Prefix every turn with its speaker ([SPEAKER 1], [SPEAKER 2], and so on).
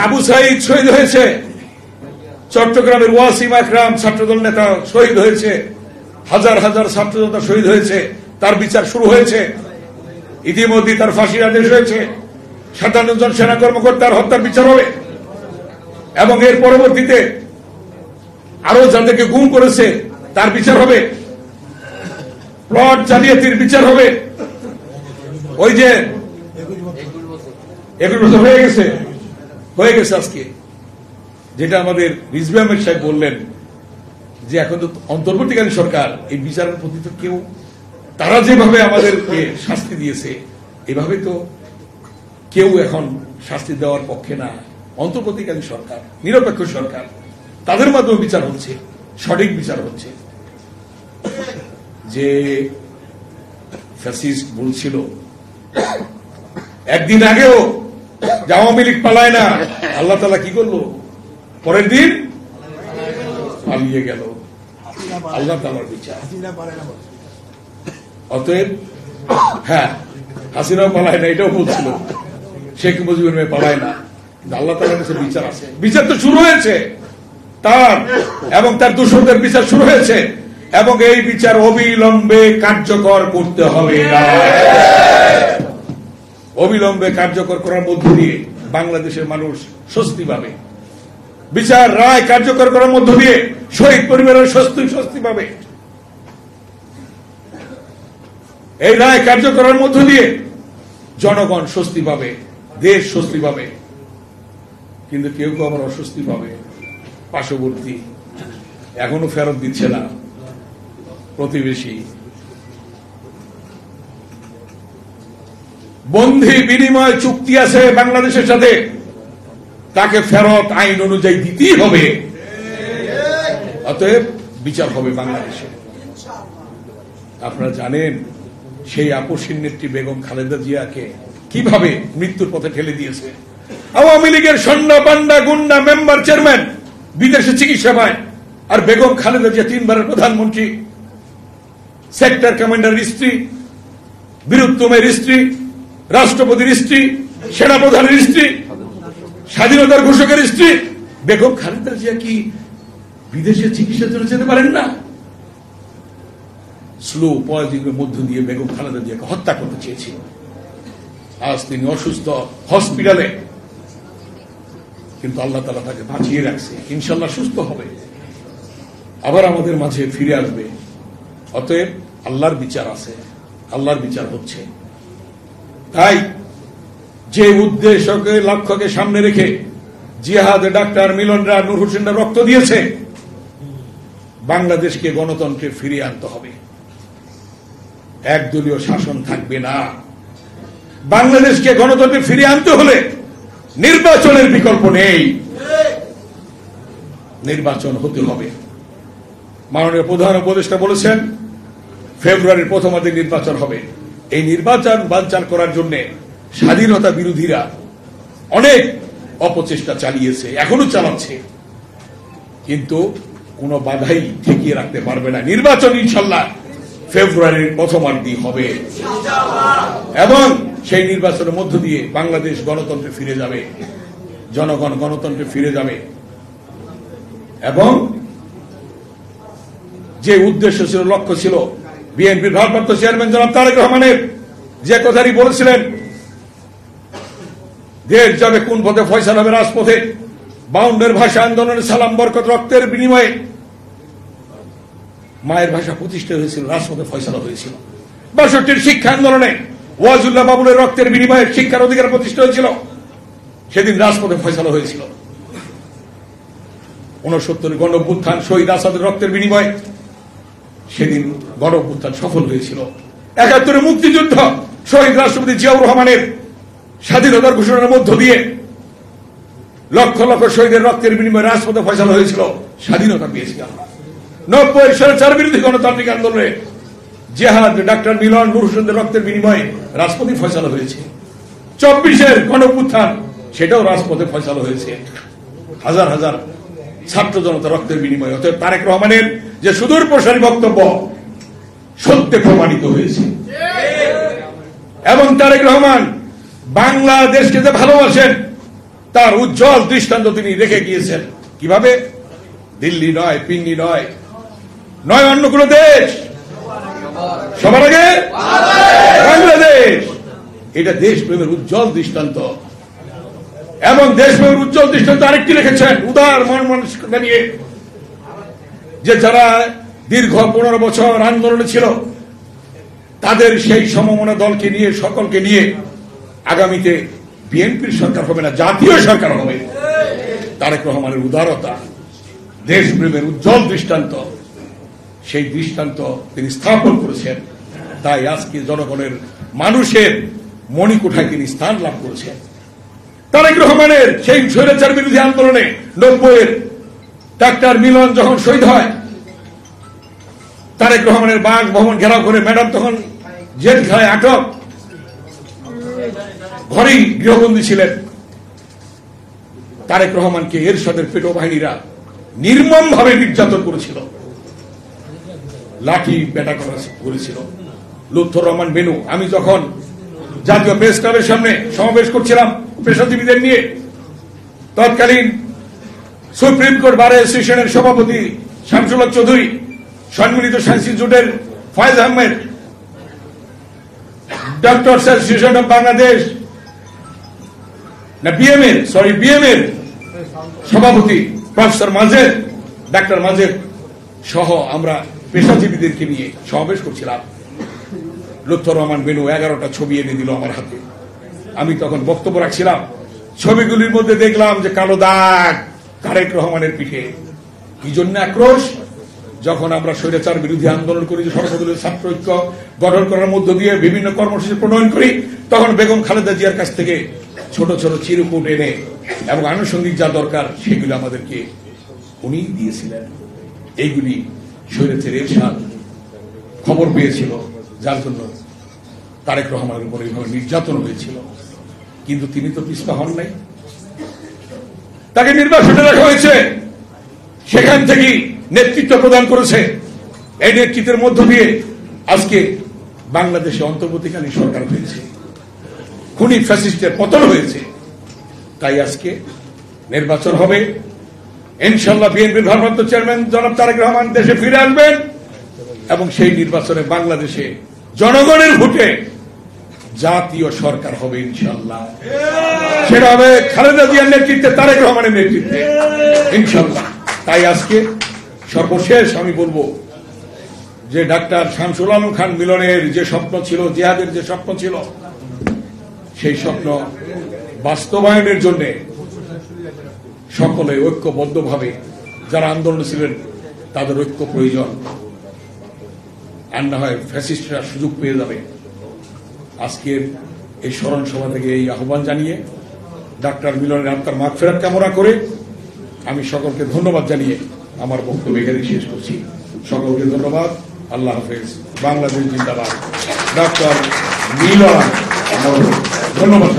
[SPEAKER 1] আবু সাইদ শহীদ হয়েছে, চট্টগ্রামের ওয়াসিম আকরাম ছাত্রদল নেতা শহীদ হয়েছে, হাজার হাজার ছাত্র জনতা শহীদ হয়েছে, তার বিচার শুরু হয়েছে। ইতিমধ্যে তার ফাঁসির আদেশ হয়েছে। 57 জন সেনা কর্মকর্তার হত্যার বিচার হবে এবং এর পরবর্তীতে আরো যাদেরকে গুম করেছে তার বিচার হবে, প্লট জালিয়াতির বিচার হবে। ওই যে 21 বছর হয়ে গেছে আজকে, যেটা আমাদের রিজভী আহমেদ সাহেব বললেন যে এখন তো অন্তর্বর্তীকালীন সরকার, এই বিচারের প্রতি তো কেউ, তারা যেভাবে আমাদেরকে শাস্তি দিয়েছে এভাবে তো কেউ এখন শাস্তি দেওয়ার পক্ষে না। অন্তর্বর্তীকালীন সরকার, নিরপেক্ষ সরকার, তাদের মাধ্যমে বিচার হচ্ছে, সঠিক বিচার হচ্ছে। যে ফ্যাসিস্ট বলছিল একদিন আগেও যে আওয়ামী লীগ পালায় না, আল্লাহ তাআলা কি করলো? পরের দিন পালিয়ে গেল। আল্লাহ তাআলার বিচার। অতএব হ্যাঁ, হাসিনাও পালায় না, এটাও বলছিল, শেখ মুজিবুর মেয়ে পালায় না, কিন্তু আল্লাহ তাআলার কাছে বিচার আছে। বিচার তো শুরু হয়েছে তার এবং তার দূষণদের বিচার শুরু হয়েছে এবং এই বিচার অবিলম্বে কার্যকর করতে হবে। অবিলম্বে কার্যকর করার মধ্য দিয়ে বাংলাদেশের মানুষ স্বস্তি পাবে। বিচার রায় কার্যকর করার মধ্য দিয়ে শহীদ পরিবারের স্বস্তি পাবে। এই রায় কার্যকরের মধ্য দিয়ে জনগণ স্বস্তি পাবে, দেশ স্বস্তি পাবে। কিন্তু কেউ কেউ আবার অস্বস্তি পাবে। পার্শ্ববর্তী এখনো ফেরত দিচ্ছে না, প্রতিবেশী। বন্ধি বিনিময় চুক্তি আছে বাংলাদেশের সাথে, তাকে ফেরত আইন অনুযায়ী দিতেই হবে। অতএব বিচার হবে বাংলাদেশে। আপনারা জানেন সেই আপসীর নেত্রী বেগম খালেদা জিয়াকে কিভাবে মৃত্যুর পথে ঠেলে দিয়েছে আওয়ামী লীগের সন্না পান্ডা গুন্ডা মেম্বার চেয়ারম্যান, বিদেশে চিকিৎসা পায়। আর বেগম খালেদা জিয়া 3 বারের প্রধানমন্ত্রী, সেক্টর কমান্ডারের স্ত্রী, বীরুত্তমের স্ত্রী, রাষ্ট্রপতির স্ত্রী, সেনাপ্রধানের স্ত্রী, স্বাধীনতার ঘোষকের স্ত্রী। বেগম খালেদা জিয়া কি বিদেশে চিকিৎসার জন্য যেতে পারেন না? স্লো পয়জনের মধ্য দিয়ে বেগম খালেদা জিয়াকে হত্যা করতে চেয়েছিল। আজ তিনি অসুস্থ, হসপিটালে, কিন্তু আল্লাহ তাআলা তাকে বাঁচিয়ে রাখছে। ইনশাআল্লাহ সুস্থ হবে, আবার আমাদের মাঝে ফিরে আসবে। অতএব আল্লাহর বিচার আছে, আল্লাহর বিচার হচ্ছে। তাই যে উদ্দেশ্যকে, লক্ষ্যকে সামনে রেখে জিহাদে ডাক্তার মিলনরা, নূর হোসেনরা রক্ত দিয়েছে, বাংলাদেশকে গণতন্ত্রে ফিরিয়ে আনতে হবে। একদলীয় শাসন থাকবে না। বাংলাদেশকে গণতন্ত্রে ফিরিয়ে আনতে হলে নির্বাচনের বিকল্প নেই, নির্বাচন হতে হবে। মাননীয় প্রধান উপদেষ্টা বলেছেন ফেব্রুয়ারির প্রথমার্ধে নির্বাচন হবে। এই নির্বাচন বানচাল করার জন্য স্বাধীনতা বিরোধীরা অনেক অপচেষ্টা চালিয়েছে, এখনো চালাচ্ছে, কিন্তু কোন বাধাই ঠেকিয়ে রাখতে পারবে না। নির্বাচন ইনশাআল্লাহ ফেব্রুয়ারির প্রথমার্ধেই হবে এবং সেই নির্বাচনের মধ্য দিয়ে বাংলাদেশ গণতন্ত্রে ফিরে যাবে, জনগণ গণতন্ত্রে ফিরে যাবে। এবং যে উদ্দেশ্য ছিল, লক্ষ্য ছিল, বিএনপির ভারপ্রাপ্ত চেয়ারম্যান জনাব তারেক রহমানের যে কথাটি বলেছিলেন, দেশ যাবে কোন পথে, ফয়সালা হবে রাজপথে। 52 ভাষা আন্দোলনের সালাম বরকত রক্তের বিনিময়ে মায়ের ভাষা প্রতিষ্ঠা হয়েছিল, রাজপথে ফয়সালা হয়েছিল। 62 শিক্ষা আন্দোলনে ওয়াজুল্লাহ বাবুলের রক্তের বিনিময়ে শিক্ষার অধিকার প্রতিষ্ঠা হয়েছিল, সেদিন রাজপথে ফয়সালা হয়েছিল। 69 গণ অভ্যুত্থান শহীদ আসাদের রক্তের বিনিময়ে সেদিন গণ অভ্যুত্থান সফল হয়েছিল। 71 মুক্তিযুদ্ধ শহীদ রাষ্ট্রপতি জিয়াউর রহমানের স্বাধীনতার ঘোষণার মধ্য দিয়ে লক্ষ লক্ষ শহীদের রক্তের বিনিময়ে রাজপথে ফয়সালা হয়েছিল, স্বাধীনতা পেয়েছিলাম। 90 স্বৈরাচার বিরোধী গণতান্ত্রিক আন্দোলনে জিহাদ ডাক্তার মিলন, নূর হোসেনদের রক্তের বিনিময়ে রাজপথে ফয়সালা হয়েছে। 24 গণ অভ্যুত্থান, সেটাও রাজপথে ফয়সালা হয়েছে, হাজার হাজার ছাত্র জনতা রক্তের বিনিময়ে। অতএব তারেক রহমানের যে সুদূর প্রসারী বক্তব্য সত্যে প্রমাণিত হয়েছে এবং তারেক রহমান বাংলাদেশকে যে ভালোবাসেন, তার উজ্জ্বল দৃষ্টান্ত তিনি রেখে গিয়েছেন। কিভাবে? দিল্লি নয়, পিন্ডি নয়, নয় অন্য কোন দেশ, সবার আগে বাংলাদেশ। এটা দেশপ্রেমের উজ্জ্বল দৃষ্টান্ত। এবং দেশপ্রেমের উজ্জ্বল দৃষ্টান্ত আরেকটি রেখেছেন উদার মন মানসিকতা নিয়ে, যে যারা দীর্ঘ 15 বছর আন্দোলনে ছিল তাদের সেই সমমনা দলকে নিয়ে, সকলকে নিয়ে আগামীতে বিএনপির সরকার হবে না, জাতীয় সরকার হবে। তারেক রহমানের উদারতা, দেশপ্রেমের উজ্জ্বল দৃষ্টান্ত, সেই দৃষ্টান্ত তিনি স্থাপন করেছেন। তাই আজকে জনগণের, মানুষের মণিকোঠায় তিনি স্থান লাভ করেছেন। তারেক রহমানের সেই স্বৈরাচার বিরোধী আন্দোলনে 90-এর ডাক্তার মিলন যখন শহীদ হয়, তারেক রহমানের বাগ ভবন ঘেরাও করে ম্যাডাম তখন জেলখানায় আটক, ঘরেই গৃহবন্দী ছিলেন। তারেক রহমানকে এরশাদের পেটো বাহিনীরা নির্মম ভাবে নির্যাতন করেছিল, লাঠি পেটা করেছিল। লুৎফর রহমান বেনু, আমি যখন জাতীয় প্রেস ক্লাবের সামনে সমাবেশ করছিলাম পেশাজীবীদের নিয়ে, তৎকালীন সুপ্রিম কোর্ট বার অ্যাসোসিয়েশনের সভাপতি শামসুল হক চৌধুরী, সম্মিলিত সায়েন্স ইনস্টিটিউটের Foyez Ahmed, doctors association of Bangladesh বিএম-এর সভাপতি প্রফেসর মাজেদ, ডাক্তার মাজেদ সহ আমরা পেশাজীবীদেরকে নিয়ে সমাবেশ করছিলাম। লুৎফর রহমান বেনু 11টা ছবি এনে দিল আমার হাতে। আমি তখন বক্তব্য রাখছিলাম। ছবিগুলির মধ্যে দেখলাম যে কালো দাগ তারেক রহমানের পিঠে। কি জন্য আক্রোশ? যখন আমরা স্বৈরাচার বিরোধী আন্দোলন করি, সর্বদলীয় ছাত্র ঐক্য গঠন করার মধ্য দিয়ে বিভিন্ন কর্মসূচি প্রণয়ন করি, তখন বেগম খালেদা জিয়ার কাছ থেকে ছোট ছোট চিরকুট এনে এবং আনুষঙ্গিক যা দরকার সেগুলি আমাদেরকে উনি দিয়েছিলেন। এইগুলি স্বৈরাচার এরশাদ খবর পেয়েছিল, যার জন্য তারেক রহমানের উপর এইভাবে নির্যাতন হয়েছিল। কিন্তু তিনি তো পিছপা হন নাই, তাকে নির্বাসনে রাখা হয়েছে, সেখান থেকেই নেতৃত্ব প্রদান করেছে। এই নেতৃত্বের মধ্য দিয়ে আজকে বাংলাদেশে অন্তর্বর্তীকালীন সরকার হয়েছে, খুনি ফ্যাসিস্টের পতন হয়েছে। তাই আজকে নির্বাচন হবে, ইনশাআল্লাহ বিএনপির ভারপ্রাপ্ত চেয়ারম্যান জনাব তারেক রহমান দেশে ফিরে আসবেন এবং সেই নির্বাচনে বাংলাদেশে জনগণের ভোটে জাতীয় সরকার হবে ইনশাআল্লাহ। সেটা হবে খালেদা জিয়ার নেতৃত্বে, তারেক রহমানের নেতৃত্বে ইনশাআল্লাহ। তাই আজকে সর্বশেষ আমি বলবো যে ডাক্তার শামসুল আলম খান মিলনের যে স্বপ্ন ছিল, জিহাদের যে স্বপ্ন ছিল, সেই স্বপ্ন বাস্তবায়নের জন্য সকলে ঐক্যবদ্ধভাবে যারা আন্দোলনে ছিলেন তাদের ঐক্য প্রয়োজন, আর না হয় ফ্যাসিস্টরা সুযোগ পেয়ে যাবে। আজকের এই স্মরণ সভা থেকে এই আহ্বান জানিয়ে ডাক্তার মিলনের আত্মার মাগফিরাত কামনা করে আমি সকলকে ধন্যবাদ জানিয়ে আমার বক্তব্য এখানে শেষ করছি। সকলকে ধন্যবাদ। আল্লাহ হাফেজ। বাংলাদেশ জিন্দাবাদ। ডাক্তার মিলন, ধন্যবাদ।